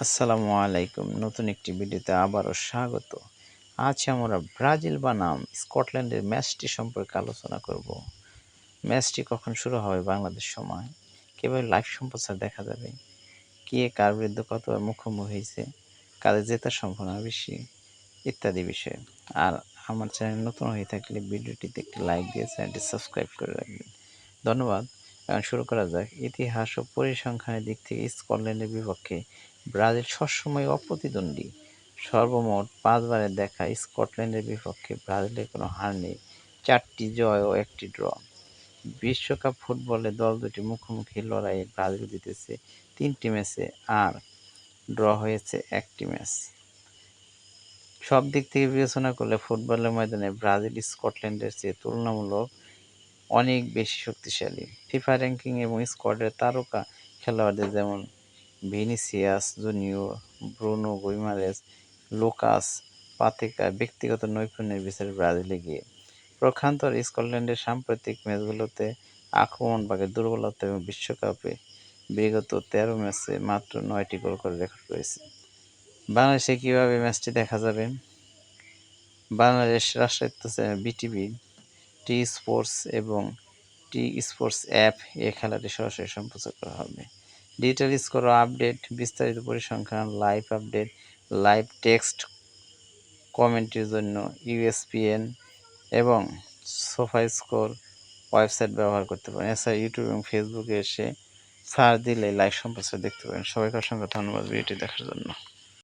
আসসালামু আলাইকুম। নতুন একটি ভিডিওতে আবারও স্বাগত। আজ আমরা ব্রাজিল বনাম স্কটল্যান্ডের ম্যাচটি সম্পর্কে আলোচনা করব। ম্যাচটি কখন শুরু হবে বাংলাদেশ সময়? কিভাবে লাইভ সম্প্রচার দেখা যাবে? কে কার বিরুদ্ধে কতবার মুখোমুখি হয়েছে? কাদের জেতার সম্ভাবনা বেশি? ইত্যাদি বিষয়ে। আর আমার চ্যানেল নতুন হয়ে থাকলে ভিডিওটিতে একটি লাইক দিয়ে চ্যানেলটি সাবস্ক্রাইব করে রাখবেন। ধন্যবাদ। এখন শুরু করা যাক। ইতিহাস ও পরিসংখ্যানের দিক থেকে স্কটল্যান্ডের বিপক্ষে ব্রাজিল সবসময় অপ্রতিদ্বন্দ্বী। সর্বমোট ৫ বারের দেখা স্কটল্যান্ডের বিপক্ষে ব্রাজিলের কোনো হার নেই, ৪টি জয় ও ১টি ড্র। বিশ্বকাপ ফুটবলে দল দুটি মুখোমুখি লড়াইয়ে ব্রাজিল জিতেছে ৩টি ম্যাচে আর ড্র হয়েছে ১টি ম্যাচ। সব দিক থেকে বিবেচনা করলে ফুটবলের ময়দানে ব্রাজিল স্কটল্যান্ডের চেয়ে তুলনামূলক অনেক বেশি শক্তিশালী। ফিফা র্যাঙ্কিং এবং স্কোয়াডের তারকা খেলোয়াড়দের যেমন Vinicius Junior, Bruno Guimaraes, Lucas Paqueta ব্যক্তিগত নৈপুণ্যের বিচারে ব্রাজিলে গিয়ে প্রক্ষান্তর স্কটল্যান্ডের সাম্প্রতিক ম্যাচগুলোতে আক্রমণভাগের দুর্বলতা এবং বিশ্বকাপে বিগত ১৩ ম্যাচে মাত্র ৯টি গোল করে রেকর্ড করেছে। বাংলাদেশে কীভাবে ম্যাচটি দেখা যাবে? বাংলাদেশ রাষ্ট্রায়ত্ত চ্যানেল বিটিভি, টি স্পোর্টস এবং টি স্পোর্টস অ্যাপ এ খেলাটি সরাসরি সম্প্রচার করা হবে। ডিজিটাল স্কোর আপডেট, বিস্তারিত পরিসংখ্যান, লাইভ আপডেট, লাইভ টেক্সট কমেন্ট্রির জন্য ইউএসপিএন এবং সোফাস্কোর ওয়েবসাইট ব্যবহার করতে পারেন। এছাড়া ইউটিউব এবং ফেসবুকে এসে সার্চ দিলে লাইভ সম্প্রচার দেখতে পারেন। সবাইকে অসংখ্য ধন্যবাদ ভিডিওটি দেখার জন্য।